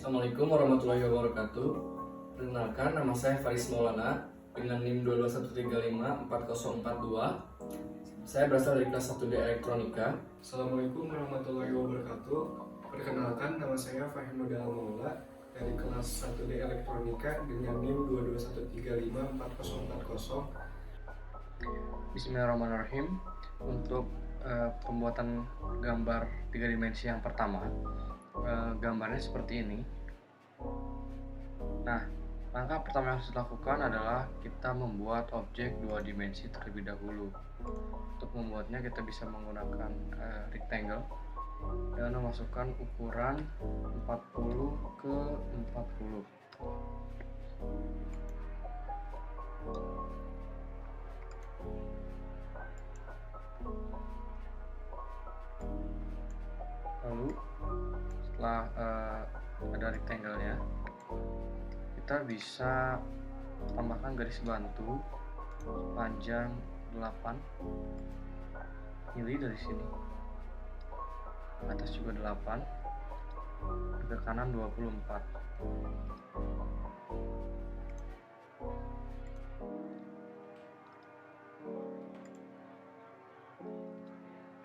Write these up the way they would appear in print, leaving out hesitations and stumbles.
Assalamualaikum warahmatullahi wabarakatuh. Perkenalkan, nama saya Faris Maulana dengan NIM 221354042. Saya berasal dari kelas 1D Elektronika. Assalamualaikum warahmatullahi wabarakatuh. Perkenalkan, nama saya Fahim Nodal Maula dari kelas 1D Elektronika dengan NIM 221354040. Bismillahirrahmanirrahim. Untuk pembuatan gambar 3 dimensi yang pertama, gambarnya seperti ini. Nah, langkah pertama yang harus dilakukan adalah kita membuat objek 2 dimensi terlebih dahulu. Untuk membuatnya kita bisa menggunakan rectangle dan memasukkan ukuran 40 ke 40. Lalu setelah ada rectangle-nya, kita bisa tambahkan garis bantu panjang 8 mili dari sini, atas juga 8, ke kanan 24.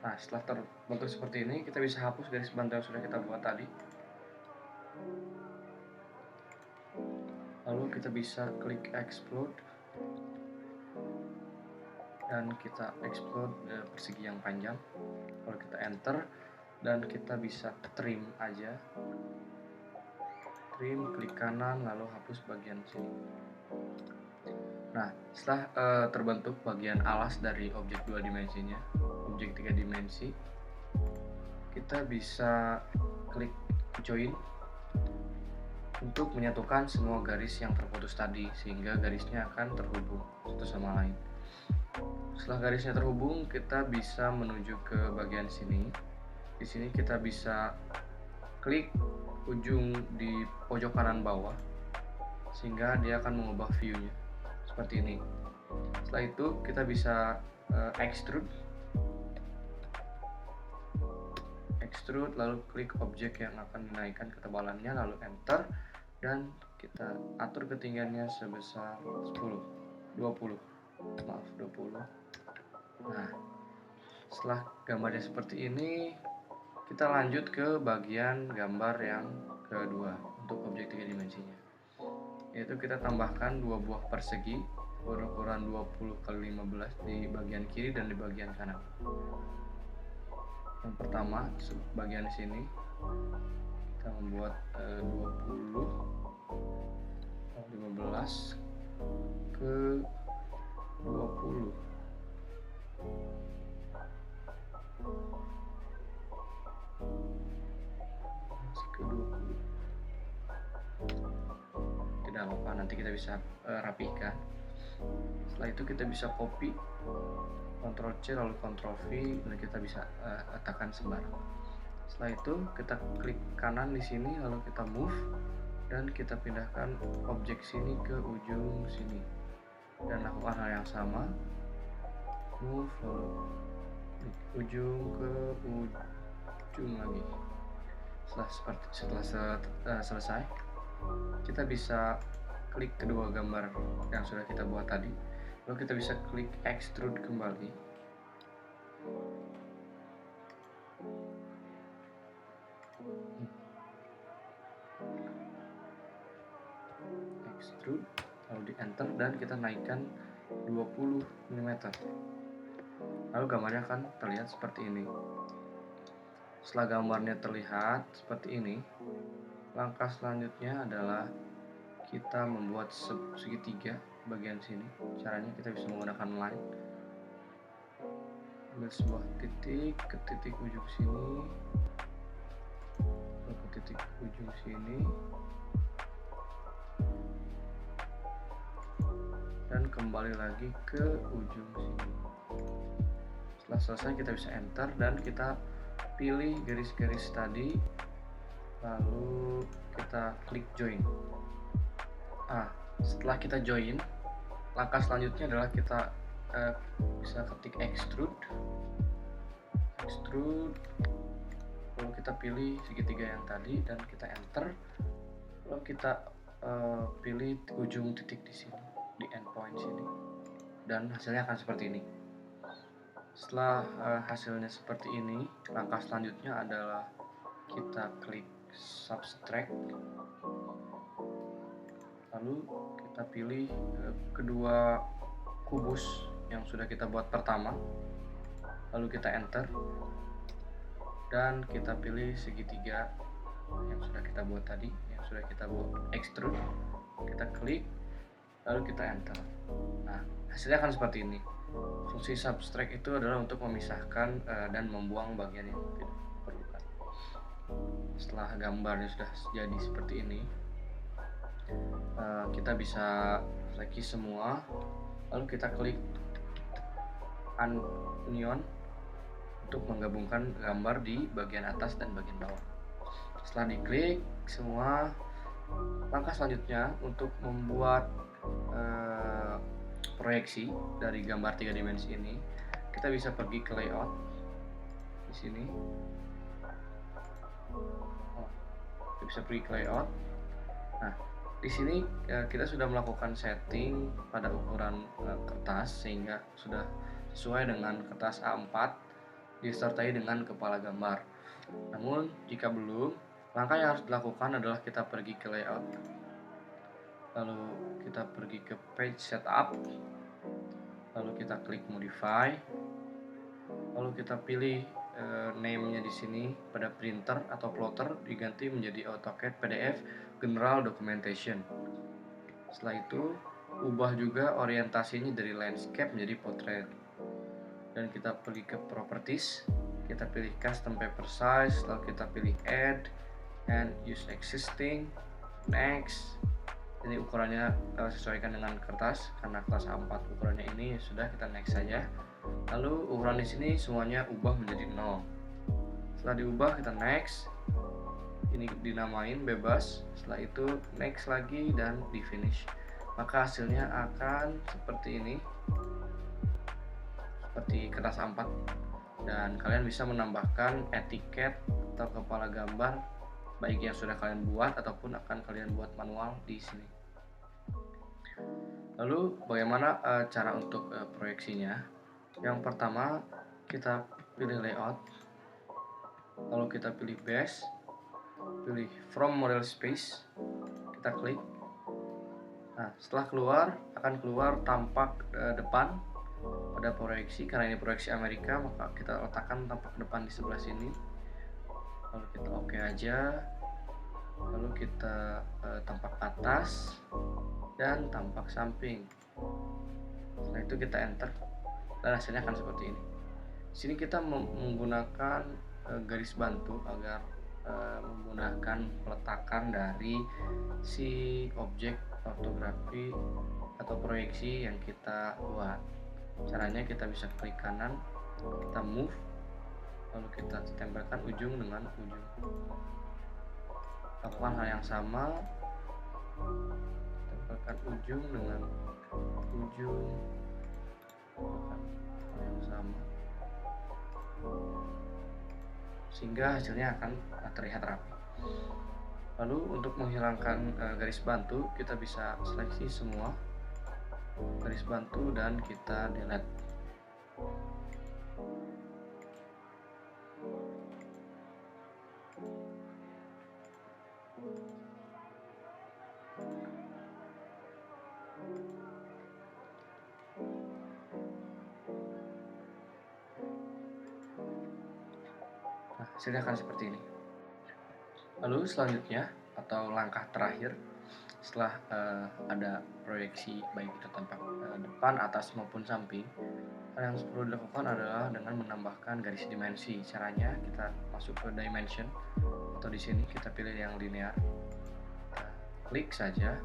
Nah, setelah terbentuk seperti ini, kita bisa hapus garis bantu yang sudah kita buat tadi. Lalu kita bisa klik explode dan kita explode persegi yang panjang. Lalu kita enter dan kita bisa trim aja. Trim, klik kanan, lalu hapus bagian sini. Nah, setelah terbentuk bagian alas dari objek 2 dimensinya, objek 3 dimensi, kita bisa klik join untuk menyatukan semua garis yang terputus tadi, sehingga garisnya akan terhubung satu sama lain. Setelah garisnya terhubung, kita bisa menuju ke bagian sini. Di sini kita bisa klik ujung di pojok kanan bawah, sehingga dia akan mengubah view-nya seperti ini. Setelah itu kita bisa extrude, lalu klik objek yang akan dinaikkan ketebalannya, lalu enter, dan kita atur ketinggiannya sebesar 20. Nah, setelah gambarnya seperti ini, kita lanjut ke bagian gambar yang kedua untuk objek 3 dimensinya, yaitu kita tambahkan 2 buah persegi berukuran 20 x 15 di bagian kiri dan di bagian kanan. Yang pertama, bagian sini kita membuat 20 15 ke 20. Ke 20. Tidak apa-apa, nanti kita bisa rapihkan. Setelah itu kita bisa copy, Ctrl C lalu Ctrl V, dan kita bisa letakkan sembarang. Setelah itu kita klik kanan di sini, lalu kita move dan kita pindahkan objek sini ke ujung sini, dan lakukan hal yang sama, move lalu ujung ke ujung lagi. Setelah selesai, kita bisa klik kedua gambar yang sudah kita buat tadi, lalu kita bisa klik extrude kembali. Extrude, lalu di enter dan kita naikkan 20 mm. Lalu gambarnya akan terlihat seperti ini. Setelah gambarnya terlihat seperti ini, langkah selanjutnya adalah kita membuat segitiga bagian sini. Caranya kita bisa menggunakan line, ambil sebuah titik ke titik ujung sini, lalu ke titik ujung sini, dan kembali lagi ke ujung sini. Setelah selesai kita bisa enter dan kita pilih garis-garis tadi, lalu kita klik join. Setelah kita join, langkah selanjutnya adalah kita bisa ketik extrude, lalu kita pilih segitiga yang tadi dan kita enter, kita pilih ujung titik di sini, di endpoint sini, dan hasilnya akan seperti ini. Setelah hasilnya seperti ini, langkah selanjutnya adalah kita klik subtract, lalu kita pilih kedua kubus yang sudah kita buat pertama, lalu kita enter, dan kita pilih segitiga yang sudah kita buat tadi, yang sudah kita buat extrude, kita klik, lalu kita enter. Nah, hasilnya akan seperti ini. Fungsi subtract itu adalah untuk memisahkan dan membuang bagian yang tidak diperlukan. Setelah gambarnya sudah jadi seperti ini, kita bisa seleksi semua, lalu kita klik union untuk menggabungkan gambar di bagian atas dan bagian bawah. Setelah diklik semua, langkah selanjutnya untuk membuat proyeksi dari gambar 3 dimensi ini, kita bisa pergi ke layout di sini. Kita bisa pergi ke layout. Nah, di sini kita sudah melakukan setting pada ukuran kertas sehingga sudah sesuai dengan kertas A4 disertai dengan kepala gambar. Namun jika belum, langkah yang harus dilakukan adalah kita pergi ke layout, lalu kita pergi ke page setup, lalu kita klik modify, lalu kita pilih name-nya di sini pada printer atau plotter diganti menjadi AutoCAD PDF General Documentation. Setelah itu ubah juga orientasinya dari landscape menjadi portrait, dan kita pergi ke properties, kita pilih custom paper size, lalu kita pilih add and use existing, next. Ini ukurannya sesuaikan dengan kertas, karena kertas A4 ukurannya ini, sudah kita next saja. Lalu ukuran di sini semuanya ubah menjadi 0. Setelah diubah kita next. Ini dinamain bebas. Setelah itu next lagi dan di finish. Maka hasilnya akan seperti ini. Seperti kertas A4. Dan kalian bisa menambahkan etiket atau kepala gambar baik yang sudah kalian buat ataupun akan kalian buat manual di sini. Lalu bagaimana cara untuk proyeksinya? Yang pertama kita pilih layout, lalu kita pilih base, pilih from model space, kita klik. Nah, setelah keluar akan keluar tampak depan pada proyeksi. Karena ini proyeksi Amerika, maka kita letakkan tampak depan di sebelah sini. Lalu kita oke aja, lalu kita tampak atas dan tampak samping. Setelah itu kita enter dan hasilnya akan seperti ini. Di sini kita menggunakan garis bantu agar memudahkan peletakan dari si objek ortografi atau proyeksi yang kita buat. Caranya kita bisa klik kanan, kita move, lalu kita tempelkan ujung dengan ujung. Lakukan hal yang sama, tempelkan ujung dengan ujung, lakukan hal yang sama, sehingga hasilnya akan terlihat rapi. Lalu untuk menghilangkan garis bantu, kita bisa seleksi semua garis bantu dan kita delete. Nah, hasilnya akan seperti ini. Lalu selanjutnya atau langkah terakhir setelah ada proyeksi baik itu tampak depan, atas maupun samping, hal yang perlu dilakukan adalah dengan menambahkan garis dimensi. Caranya kita masuk ke dimension atau di sini kita pilih yang linear, kita klik saja,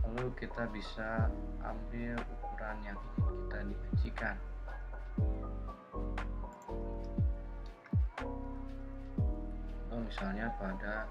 lalu kita bisa ambil ukuran yang ingin kita dimensikan. Atau misalnya pada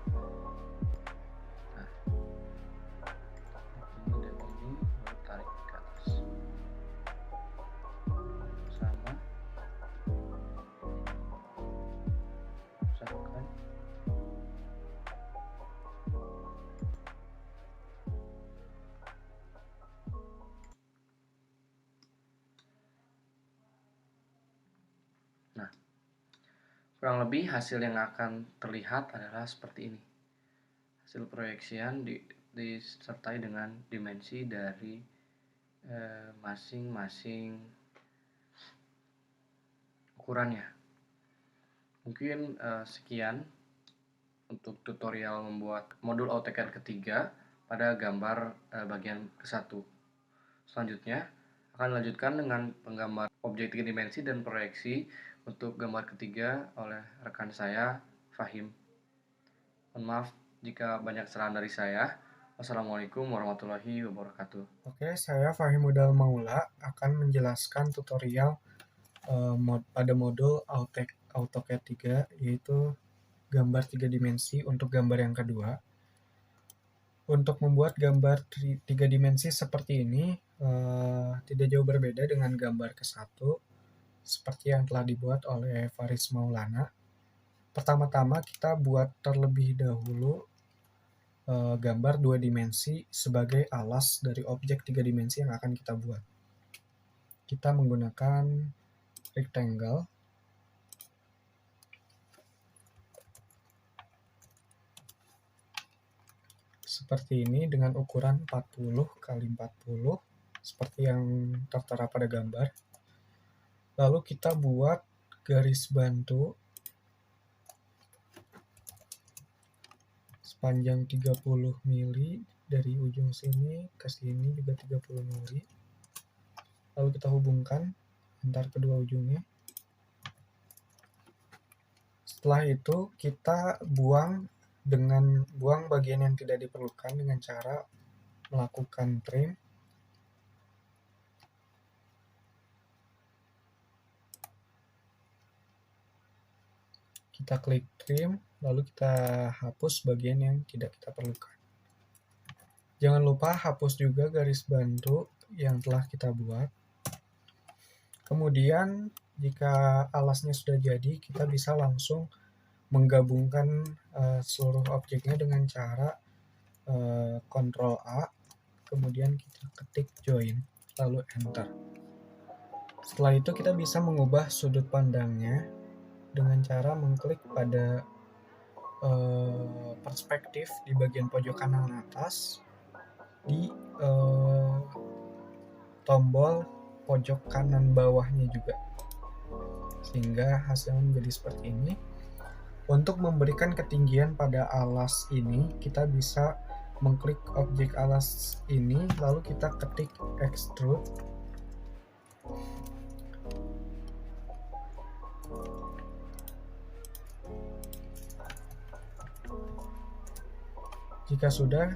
Kurang lebih hasil yang akan terlihat adalah seperti ini. Hasil proyeksian disertai dengan dimensi dari masing-masing ukurannya. Mungkin sekian untuk tutorial membuat modul AutoCAD ketiga pada gambar bagian ke-1. Selanjutnya akan dilanjutkan dengan penggambar objek 3 dimensi dan proyeksi untuk gambar ketiga oleh rekan saya, Fahim. Mohon maaf jika banyak kesalahan dari saya. Wassalamualaikum warahmatullahi wabarakatuh. Oke, saya Fahim Udal Maula akan menjelaskan tutorial pada modul AutoCAD 3, yaitu gambar 3 dimensi untuk gambar yang kedua. Untuk membuat gambar 3 dimensi seperti ini tidak jauh berbeda dengan gambar ke-1 seperti yang telah dibuat oleh Faris Maulana. Pertama-tama kita buat terlebih dahulu gambar 2 dimensi sebagai alas dari objek 3 dimensi yang akan kita buat. Kita menggunakan rectangle. Seperti ini dengan ukuran 40 x 40 seperti yang tertera pada gambar. Lalu kita buat garis bantu sepanjang 30 mili dari ujung sini ke sini juga 30 mili. Lalu kita hubungkan antar kedua ujungnya. Setelah itu kita buang bagian yang tidak diperlukan dengan cara melakukan trim. Kita klik trim, lalu kita hapus bagian yang tidak kita perlukan. Jangan lupa hapus juga garis bantu yang telah kita buat. Kemudian jika alasnya sudah jadi, kita bisa langsung menggabungkan seluruh objeknya dengan cara Ctrl A, kemudian kita ketik join, lalu enter. Setelah itu kita bisa mengubah sudut pandangnya dengan cara mengklik pada perspektif di bagian pojok kanan atas di tombol pojok kanan bawahnya juga, sehingga hasilnya menjadi seperti ini. Untuk memberikan ketinggian pada alas ini, kita bisa mengklik objek alas ini, lalu kita ketik extrude. Jika sudah,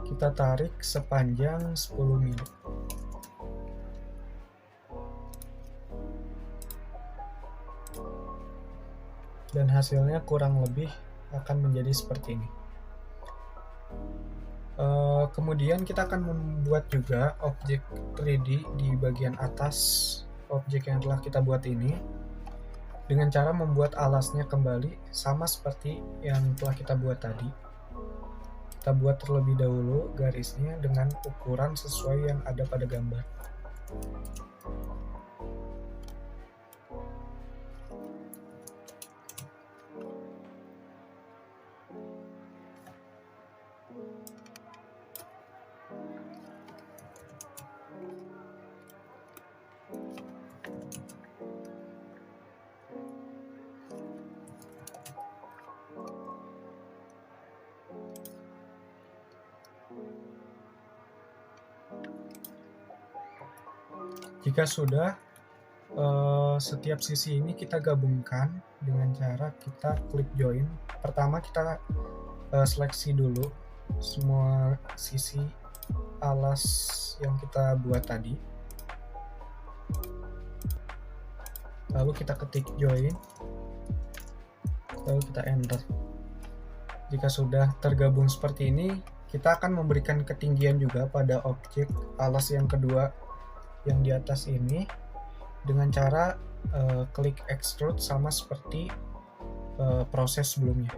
kita tarik sepanjang 10 mili. Dan hasilnya kurang lebih akan menjadi seperti ini. Kemudian kita akan membuat juga objek 3D di bagian atas objek yang telah kita buat ini dengan cara membuat alasnya kembali sama seperti yang telah kita buat tadi. Kita buat terlebih dahulu garisnya dengan ukuran sesuai yang ada pada gambar. Jika sudah, setiap sisi ini kita gabungkan dengan cara kita klik join. Pertama kita seleksi dulu semua sisi alas yang kita buat tadi. Lalu kita ketik join, lalu kita enter. Jika sudah tergabung seperti ini, kita akan memberikan ketinggian juga pada objek alas yang kedua yang di atas ini dengan cara klik extrude sama seperti proses sebelumnya.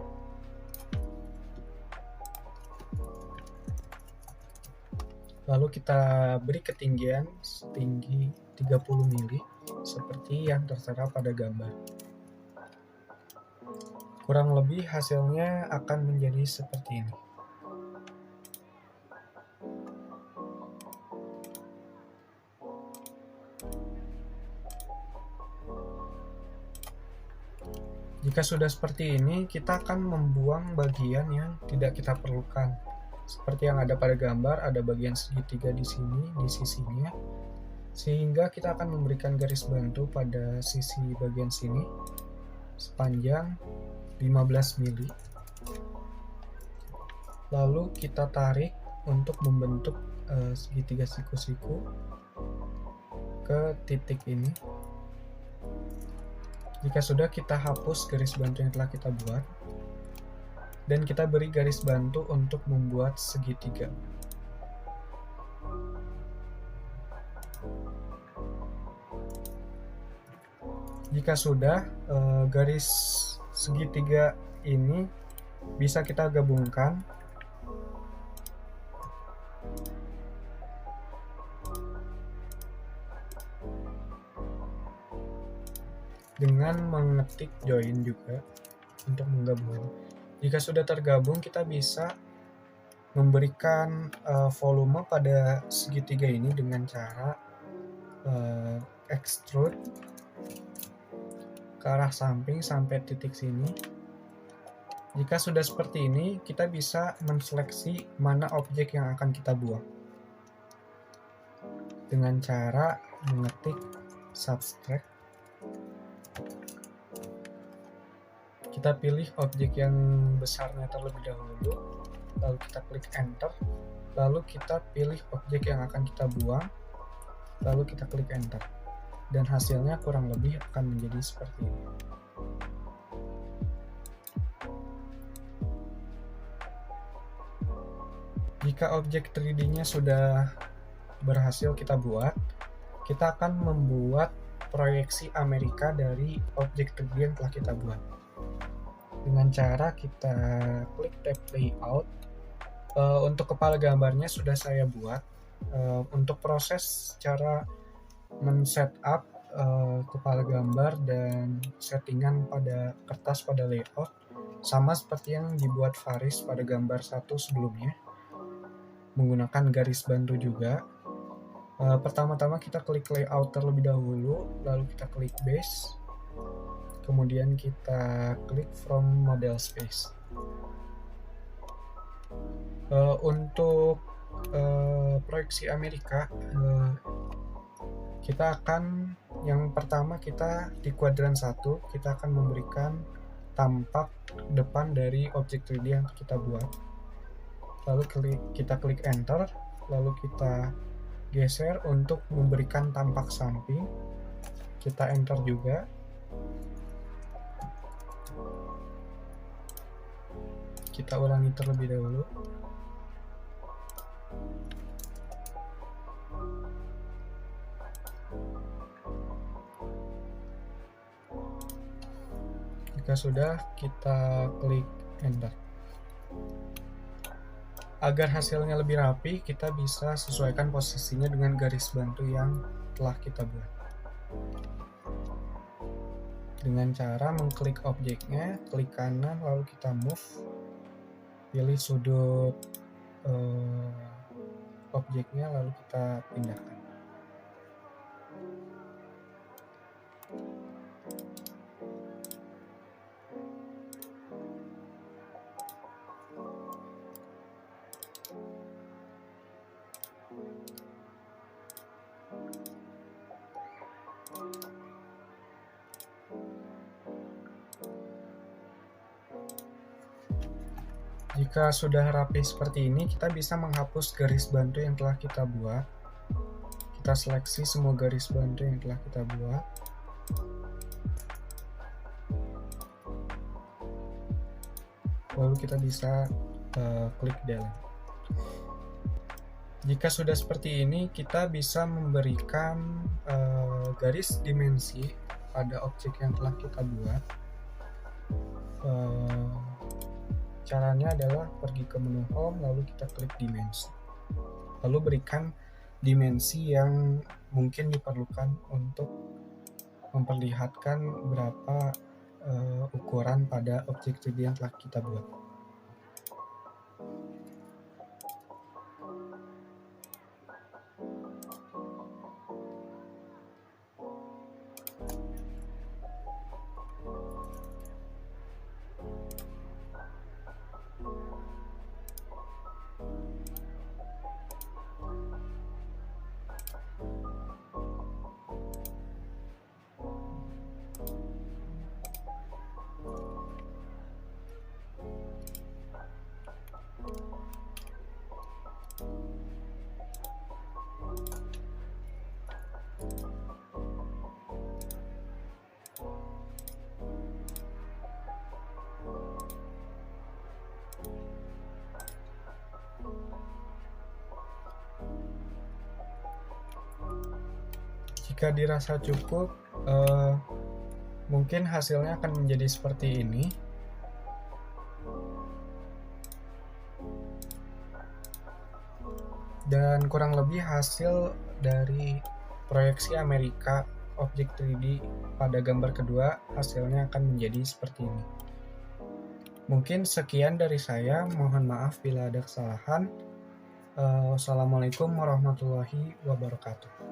Lalu kita beri ketinggian setinggi 30 mili seperti yang tertera pada gambar. Kurang lebih hasilnya akan menjadi seperti ini. Jika sudah seperti ini, kita akan membuang bagian yang tidak kita perlukan. Seperti yang ada pada gambar, ada bagian segitiga di sini, di sisinya. Sehingga kita akan memberikan garis bantu pada sisi bagian sini sepanjang 15 mili. Lalu kita tarik untuk membentuk segitiga siku-siku ke titik ini. Jika sudah, kita hapus garis bantu yang telah kita buat dan kita beri garis bantu untuk membuat segitiga. Jika sudah, garis segitiga ini bisa kita gabungkan dengan mengetik join juga untuk menggabungkan. Jika sudah tergabung, kita bisa memberikan volume pada segitiga ini dengan cara extrude ke arah samping sampai titik sini. Jika sudah seperti ini, kita bisa menseleksi mana objek yang akan kita buang dengan cara mengetik subtract. Kita pilih objek yang besarnya terlebih dahulu, lalu kita klik enter, lalu kita pilih objek yang akan kita buang, lalu kita klik enter, dan hasilnya kurang lebih akan menjadi seperti ini. Jika objek 3D-nya sudah berhasil kita buat, kita akan membuat proyeksi Amerika dari objek 3D yang telah kita buat. Dengan cara kita klik tab layout. Untuk kepala gambarnya sudah saya buat. Untuk proses cara men-setup kepala gambar dan settingan pada kertas pada layout sama seperti yang dibuat Faris pada gambar 1 sebelumnya, menggunakan garis bantu juga. Pertama-tama kita klik layout terlebih dahulu, lalu kita klik base, kemudian kita klik from model space. Untuk proyeksi Amerika, kita akan yang pertama, kita di kuadran 1 kita akan memberikan tampak depan dari objek 3D yang kita buat. Lalu kita klik enter, lalu kita geser untuk memberikan tampak samping. Kita enter juga. Kita ulangi terlebih dahulu. Jika sudah, kita klik enter. Agar hasilnya lebih rapi, kita bisa sesuaikan posisinya dengan garis bantu yang telah kita buat. Dengan cara mengklik objeknya, klik kanan, lalu kita move, pilih sudut objeknya, lalu kita pindahkan. Jika sudah rapi seperti ini, kita bisa menghapus garis bantu yang telah kita buat. Kita seleksi semua garis bantu yang telah kita buat. Lalu kita bisa klik delete. Jika sudah seperti ini, kita bisa memberikan garis dimensi pada objek yang telah kita buat. Caranya adalah pergi ke menu home, lalu kita klik dimensi, lalu berikan dimensi yang mungkin diperlukan untuk memperlihatkan berapa ukuran pada objek 3D yang telah kita buat. Jika dirasa cukup, mungkin hasilnya akan menjadi seperti ini. Dan kurang lebih hasil dari proyeksi Amerika objek 3D pada gambar kedua hasilnya akan menjadi seperti ini. Mungkin sekian dari saya, mohon maaf bila ada kesalahan. Wassalamualaikum warahmatullahi wabarakatuh.